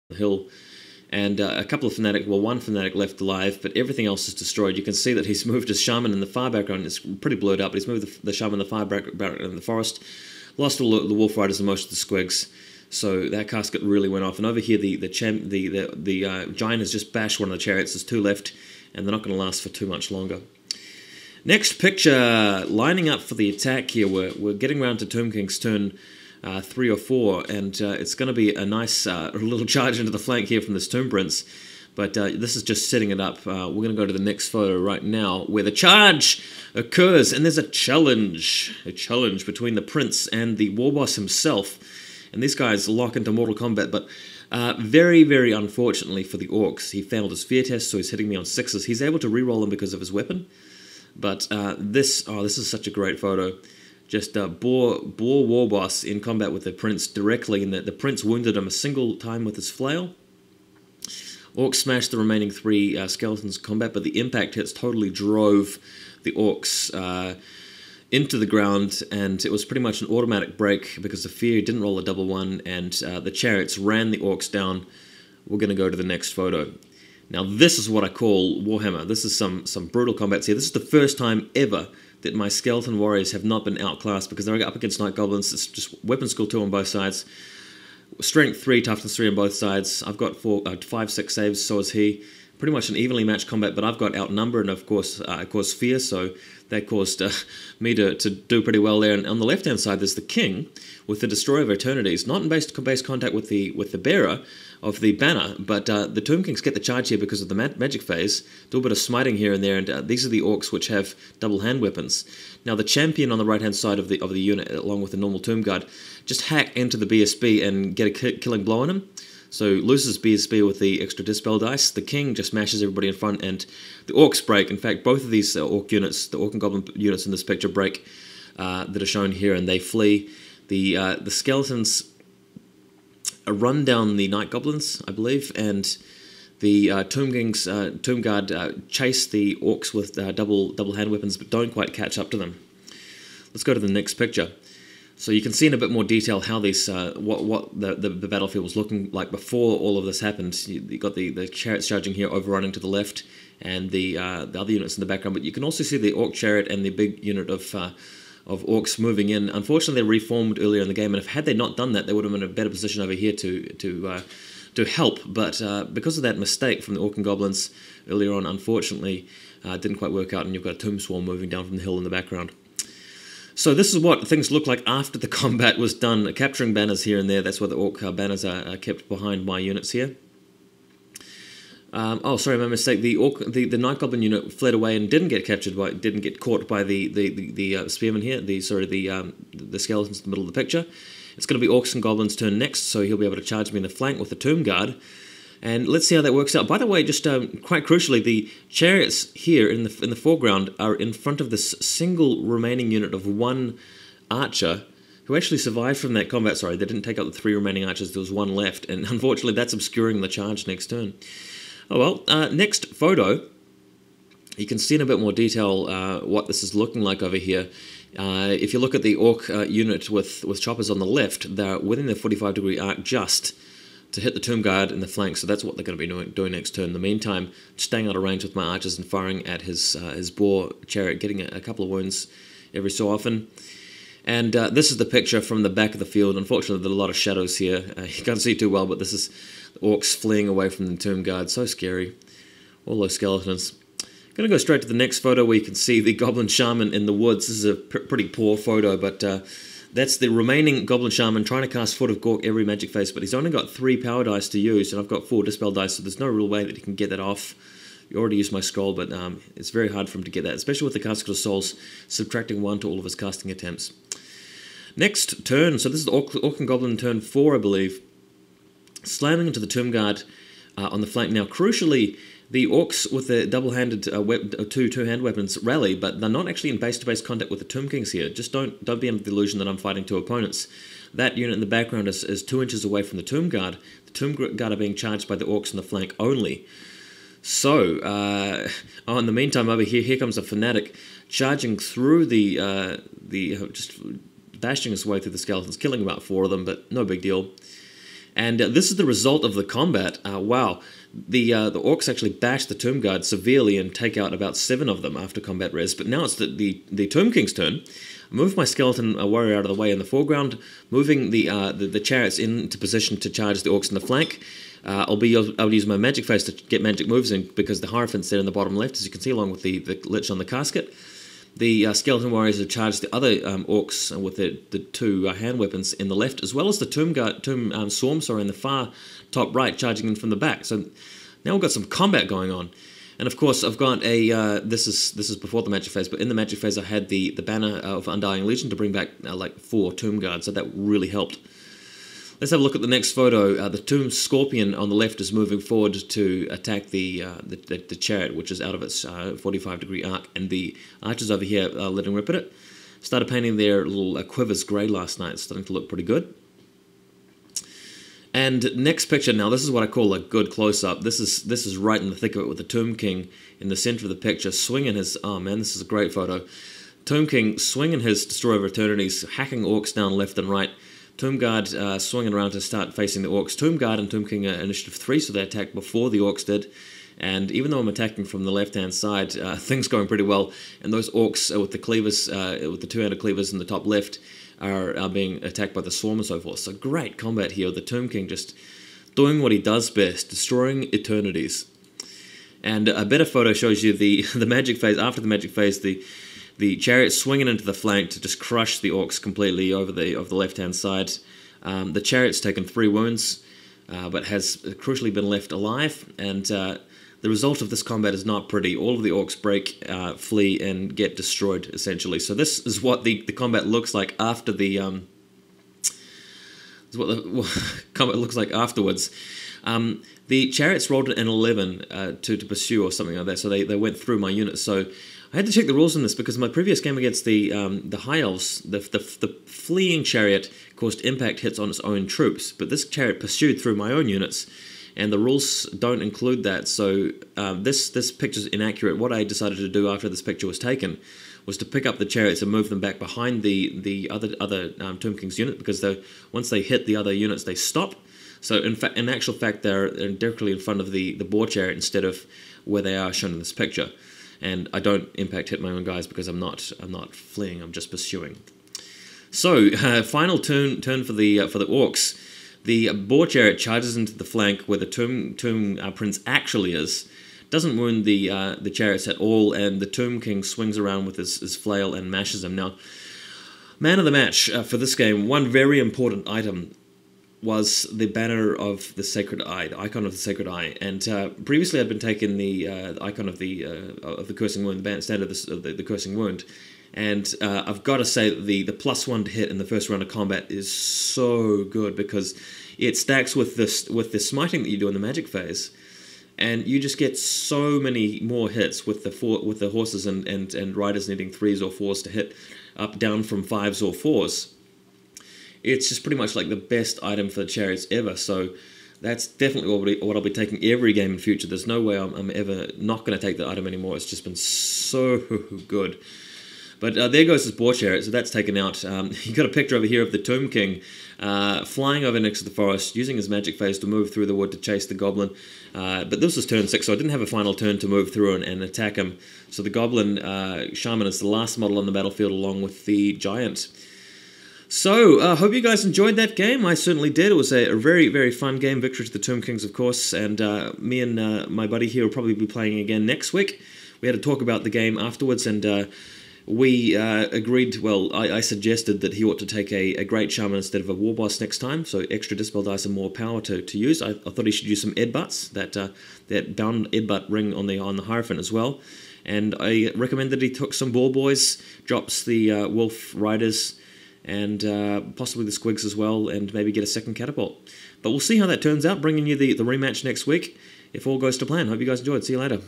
the hill. And a couple of Fnatic, well, one Fnatic left alive, but everything else is destroyed. You can see that he's moved his Shaman in the far background. It's pretty blurred up, but he's moved the Shaman in the far background in the forest. Lost all the Wolf Riders and most of the Squigs. So that casket really went off. And over here, the Giant has just bashed one of the chariots. There's two left, and they're not going to last for too much longer. Next picture, lining up for the attack here. We're getting around to Tomb King's turn 3 or 4, and it's going to be a nice little charge into the flank here from this Tomb Prince. But this is just setting it up. We're going to go to the next photo right now, where the charge occurs, and there's a challenge between the Prince and the War Boss himself. And these guys lock into mortal combat, but very, very unfortunately for the Orcs, he failed his fear test, so he's hitting me on 6s. He's able to reroll them because of his weapon. But this is such a great photo. Just Boar War Boss in combat with the Prince directly, and the Prince wounded him a single time with his flail. Orcs smashed the remaining 3 skeletons in combat, but the impact hits totally drove the Orcs into the ground, and it was pretty much an automatic break because the fear didn't roll a double 1, and the chariots ran the Orcs down. We're going to go to the next photo. Now this is what I call Warhammer. This is some brutal combats here. This is the first time ever that my skeleton warriors have not been outclassed because they're up against Night Goblins. It's just weapon skill 2 on both sides. Strength 3, toughness 3 on both sides. I've got 5, 6 saves, so has he. Pretty much an evenly matched combat, but I've got outnumber and of course fear, so that caused me to do pretty well there. And on the left-hand side, there's the King with the Destroyer of Eternities, not in base contact with the bearer of the banner, but the Tomb Kings get the charge here because of the magic phase, do a bit of smiting here and there, and these are the Orcs which have double hand weapons. Now the champion on the right-hand side of the unit, along with the normal Tomb Guard, just hack into the BSB and get a killing blow on him. So loses BSB with the extra Dispel dice. The King just smashes everybody in front, and the Orcs break. In fact, both of these Orc units, the Orc and Goblin units in this picture, break that are shown here, and they flee. The Skeletons run down the Night Goblins, I believe, and the Tomb Guard chase the Orcs with double hand weapons, but don't quite catch up to them. Let's go to the next picture. So you can see in a bit more detail how these what the battlefield was looking like before all of this happened. You got the chariots charging here, overrunning to the left, and the other units in the background. But you can also see the Orc chariot and the big unit of Orcs moving in. Unfortunately, they reformed earlier in the game, and had they not done that, they would have been in a better position over here to help. But because of that mistake from the Orc and Goblins earlier on, unfortunately, didn't quite work out, and you've got a Tomb Swarm moving down from the hill in the background. So this is what things look like after the combat was done. Capturing banners here and there. That's why the Orc banners are kept behind my units here. Oh, sorry, my mistake. The Night Goblin unit fled away and didn't get caught by the spearmen here. The skeletons in the middle of the picture. It's going to be Orcs and Goblins' turn next, so he'll be able to charge me in the flank with the Tomb Guard. And let's see how that works out. By the way, just quite crucially, the chariots here in the foreground are in front of this single remaining unit of 1 archer who actually survived from that combat. Sorry, they didn't take out the 3 remaining archers. There was 1 left, and unfortunately, that's obscuring the charge next turn. Oh well. Next photo, you can see in a bit more detail what this is looking like over here. If you look at the Orc unit with choppers on the left, they're within the 45-degree arc just to hit the Tomb Guard in the flank, so that's what they're going to be doing next turn. In the meantime, staying out of range with my archers and firing at his boar chariot, getting a couple of wounds every so often. And this is the picture from the back of the field. Unfortunately, there are a lot of shadows here. You can't see too well, but this is the Orcs fleeing away from the Tomb Guard. So scary. All those skeletons. Going to go straight to the next photo where you can see the Goblin Shaman in the woods. This is a pretty poor photo, but that's the remaining Goblin Shaman trying to cast Foot of Gork every magic phase, but he's only got 3 power dice to use, and I've got 4 Dispel dice, so there's no real way that he can get that off. You already used my scroll, but it's very hard for him to get that, especially with the Casket of Souls subtracting 1 to all of his casting attempts. Next turn, so this is the Orc and Goblin turn 4, I believe. Slamming into the Tomb Guard on the flank. Now, crucially, the Orcs with the double-handed two-hand weapons rally, but they're not actually in base-to-base contact with the Tomb Kings here. Just don't be under the illusion that I'm fighting 2 opponents. That unit in the background is 2 inches away from the Tomb Guard. The Tomb Guard are being charged by the Orcs in the flank only. So, in the meantime, over here comes a Fnatic charging through just bashing his way through the skeletons, killing about 4 of them, but no big deal. And this is the result of the combat. Wow, the Orcs actually bash the Tomb Guard severely and take out about 7 of them after combat res. But now it's the Tomb King's turn. I move my skeleton warrior out of the way in the foreground, moving the chariots into position to charge the Orcs in the flank. I'll be able to use my magic phase to get magic moves in because the Hierophant's there in the bottom left, as you can see, along with the Lich on the casket. The skeleton warriors have charged the other Orcs with the 2 hand weapons in the left, as well as the Tomb Swarms in the far top right, charging in from the back. So now we've got some combat going on. And of course, I've got a, this is before the magic phase, but in the magic phase I had the banner of Undying Legion to bring back like 4 Tomb Guards, so that really helped. Let's have a look at the next photo. The Tomb Scorpion on the left is moving forward to attack the chariot, which is out of its 45-degree arc, and the archers over here are letting rip at it. Started painting their little quivers grey last night. It's starting to look pretty good. And next picture, now this is what I call a good close-up. This is right in the thick of it with the Tomb King in the center of the picture, swinging his, oh man, this is a great photo. Tomb King swinging his Destroyer of Eternities, hacking Orcs down left and right. Tomb Guard swinging around to start facing the Orcs. Tomb Guard and Tomb King are initiative 3, so they attacked before the Orcs did. And even though I'm attacking from the left-hand side, things going pretty well. And those Orcs with the cleavers, with the 2-handed cleavers in the top left, are being attacked by the Swarm and so forth. So great combat here. The Tomb King just doing what he does best, destroying eternities. And a better photo shows you the magic phase. After the magic phase, the chariot swinging into the flank to just crush the Orcs completely over the left-hand side. The chariot's taken 3 wounds, but has crucially been left alive. And the result of this combat is not pretty. All of the Orcs break, flee, and get destroyed, essentially. So this is what the combat looks like after the... this is what the combat looks like afterwards. The chariots rolled an 11 to pursue or something like that, so they went through my unit. So I had to check the rules on this because in my previous game against the High Elves, the fleeing chariot caused impact hits on its own troops, but this chariot pursued through my own units, and the rules don't include that. So this picture's inaccurate. What I decided to do after this picture was taken was to pick up the chariots and move them back behind the other Tomb King's unit, because once they hit the other units, they stop. So in actual fact, they're directly in front of the boar chariot instead of where they are shown in this picture. And I don't impact hit my own guys because I'm not fleeing. I'm just pursuing. So final turn for the Orcs. The boar chariot charges into the flank where the Tomb Prince actually is. Doesn't wound the chariots at all, and the Tomb King swings around with his flail and mashes them. Now, man of the match for this game. One very important item was the banner of the Sacred Eye, the icon of the Sacred Eye. And previously I'd been taking the icon of the Cursing Wound, the standard of the Cursing Wound. And I've got to say that the +1 to hit in the first round of combat is so good, because it stacks with the smiting that you do in the magic phase. And you just get so many more hits with the horses and riders needing 3s or 4s to hit up down from 5s or 4s. It's just pretty much like the best item for the chariots ever. So that's definitely what I'll be taking every game in future. There's no way I'm ever not going to take that item anymore. It's just been so good. But there goes his boar chariot, so that's taken out. You got a picture over here of the Tomb King flying over next to the forest, using his magic phase to move through the wood to chase the goblin. But this was turn 6, so I didn't have a final turn to move through and attack him. So the goblin shaman is the last model on the battlefield, along with the giant. So, hope you guys enjoyed that game. I certainly did. It was a very, very fun game. Victory to the Tomb Kings, of course. And me and my buddy here will probably be playing again next week. We had to talk about the game afterwards, and we agreed, well, I suggested that he ought to take a Great Shaman instead of a War Boss next time, so extra Dispel Dice and more power to use. I thought he should use some Edbutts, that bound Edbutt ring on the Hierophant as well. And I recommended he took some Ball Boys, drops the Wolf Riders, and possibly the Squigs as well, and maybe get a second Catapult. But we'll see how that turns out, bringing you the rematch next week, if all goes to plan. Hope you guys enjoyed. See you later.